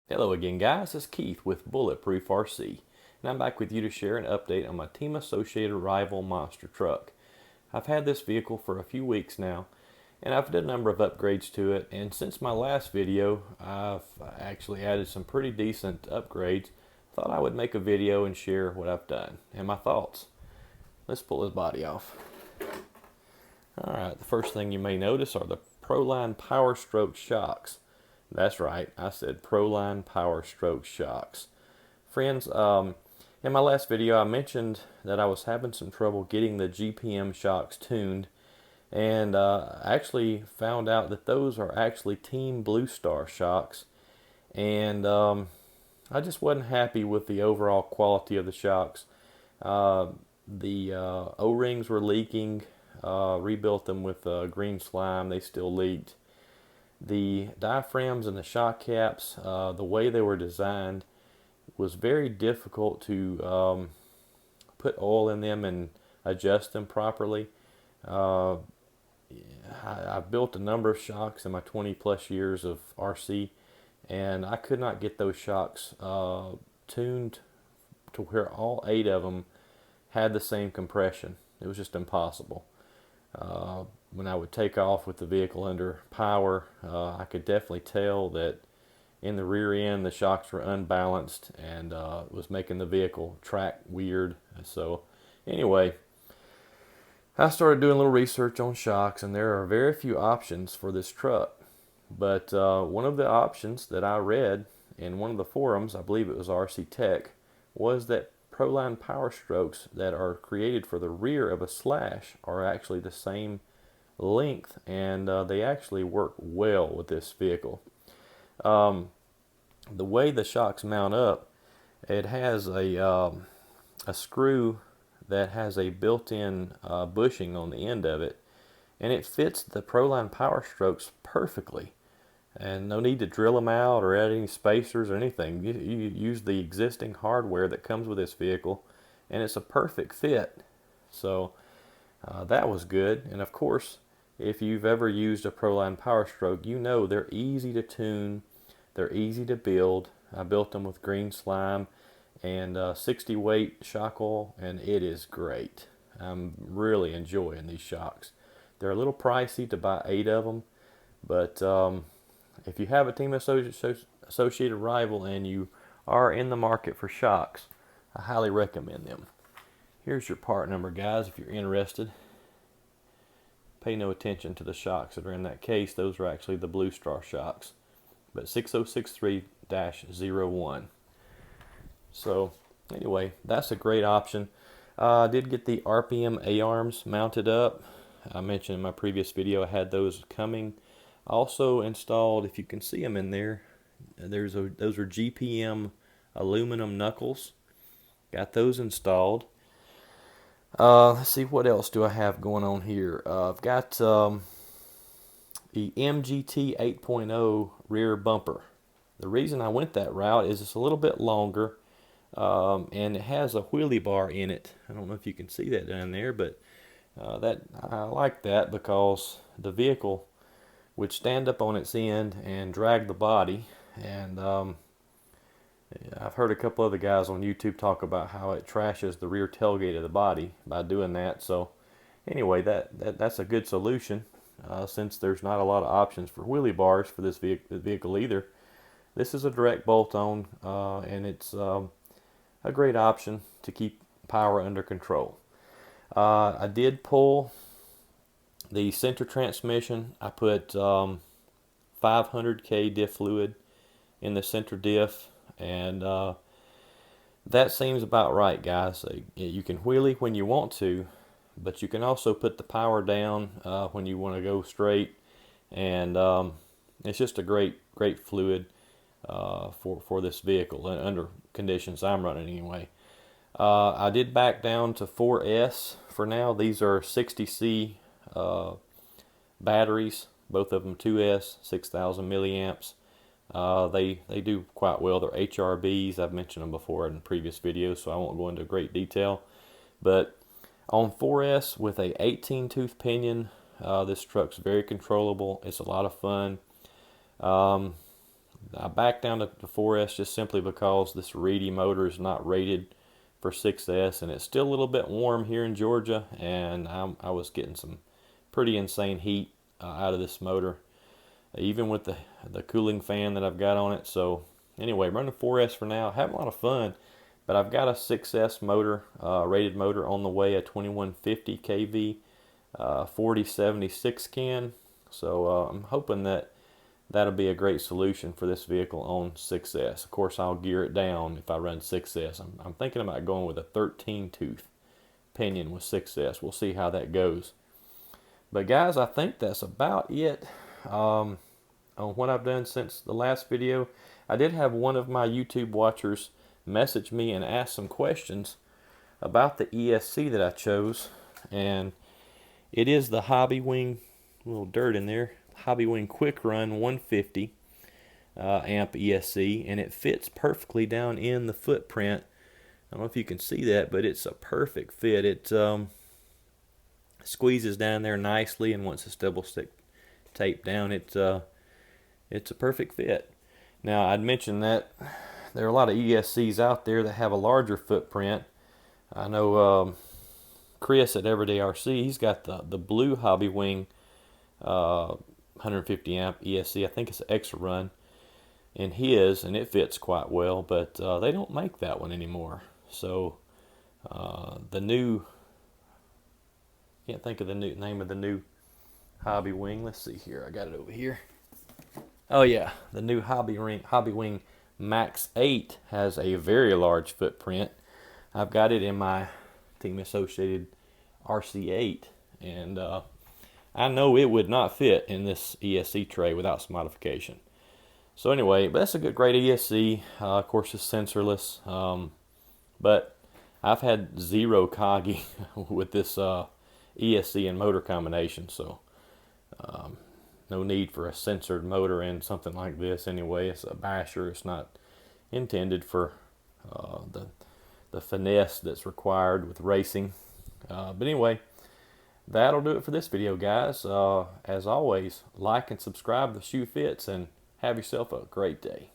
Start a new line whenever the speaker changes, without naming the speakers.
Hello again, guys. It's Keith with Bulletproof RC, and I'm back with you to share an update on my Team Associated Rival monster truck. I've had this vehicle for a few weeks now, and I've done a number of upgrades to it, and since my last video, I've actually added some pretty decent upgrades. Thought I would make a video and share what I've done and my thoughts. Let's pull his body off. Alright, the first thing you may notice are the Proline Powerstroke shocks. That's right, I said Proline Powerstroke shocks. Friends, in my last video I mentioned that I was having some trouble getting the GPM shocks tuned, and I actually found out that those are actually Team Blue Star shocks, and I just wasn't happy with the overall quality of the shocks. The O-rings were leaking. Rebuilt them with green slime. They still leaked. The diaphragms and the shock caps, the way they were designed, was very difficult to put oil in them and adjust them properly. I've built a number of shocks in my 20 plus years of RC, and I could not get those shocks tuned to where all 8 of them had the same compression. It was just impossible. When I would take off with the vehicle under power, I could definitely tell that in the rear end the shocks were unbalanced, and it was making the vehicle track weird. So anyway, I started doing a little research on shocks, and there are very few options for this truck. But one of the options that I read in one of the forums, I believe it was RC Tech, was that Proline Powerstrokes that are created for the rear of a slash are actually the same length, and they actually work well with this vehicle. The way the shocks mount up, it has a screw that has a built-in bushing on the end of it, and it fits the Proline Powerstrokes perfectly. And no need to drill them out or add any spacers or anything. You use the existing hardware that comes with this vehicle, and it's a perfect fit. So that was good. And of course, if you've ever used a Proline Powerstroke, you know they're easy to tune, they're easy to build. I built them with green slime and 60 weight shock oil, and it is great. I'm really enjoying these shocks. They're a little pricey to buy 8 of them, but if you have a Team Associated Rival and you are in the market for shocks, I highly recommend them. Here's your part number, guys, if you're interested. Pay no attention to the shocks that are in that case. Those are actually the Blue Star shocks, but 6063-01. So anyway, that's a great option. I did get the RPM A-arms mounted up. I mentioned in my previous video I had those coming. Also installed, if you can see them in there, those are GPM aluminum knuckles. Got those installed. Let's see, what else do I have going on here? I've got the MGT 8.0 rear bumper. The reason I went that route is it's a little bit longer, and it has a wheelie bar in it. I don't know if you can see that down there, but that I like that because the vehicle would stand up on its end and drag the body, and I've heard a couple other guys on YouTube talk about how it trashes the rear tailgate of the body by doing that. So anyway, that's a good solution, since there's not a lot of options for wheelie bars for this vehicle either. This is a direct bolt-on, and it's a great option to keep power under control. I did pull the center transmission. I put 500K diff fluid in the center diff, and that seems about right, guys. You can wheelie when you want to, but you can also put the power down when you want to go straight, and it's just a great fluid for this vehicle under conditions I'm running anyway. I did back down to 4S for now. These are 60C batteries, both of them 2S, 6,000 milliamps. They do quite well. They're HRBs. I've mentioned them before in previous videos, so I won't go into great detail. But on 4S with a 18 tooth pinion, this truck's very controllable. It's a lot of fun. I backed down to 4S just simply because this Reedy motor is not rated for 6S, and it's still a little bit warm here in Georgia, and I was getting some pretty insane heat out of this motor, even with the cooling fan that I've got on it. So anyway, running 4S for now. Having a lot of fun, but I've got a 6S motor, rated motor on the way, a 2150 kV, 4076 can. So I'm hoping that that'll be a great solution for this vehicle on 6S. Of course, I'll gear it down if I run 6S. I'm thinking about going with a 13 tooth pinion with 6S. We'll see how that goes. But guys, I think that's about it on what I've done since the last video. I did have one of my YouTube watchers message me and ask some questions about the ESC that I chose, and it is the Hobbywing, a little dirt in there, Hobbywing Quick Run 150 amp ESC, and it fits perfectly down in the footprint. I don't know if you can see that, but it's a perfect fit. It squeezes down there nicely, and once it's double stick taped down, it's a perfect fit. Now, I'd mentioned that there are a lot of ESCs out there that have a larger footprint. I know Chris at Everyday RC, he's got the blue Hobbywing 150 amp ESC. I think it's an extra run in his, and it fits quite well, but they don't make that one anymore. So the new, can't think of the new name of the new Hobbywing. Let's see here, I got it over here. Oh yeah, the new Hobbywing Max 8 has a very large footprint. I've got it in my Team Associated RC8, and I know it would not fit in this ESC tray without some modification. So anyway, but that's a great ESC. Of course, it's sensorless, but I've had zero coggy with this ESC and motor combination, so no need for a censored motor in something like this anyway. It's a basher. It's not intended for the finesse that's required with racing. But anyway, that'll do it for this video, guys. As always, like and subscribe to Shoe Fits, and have yourself a great day.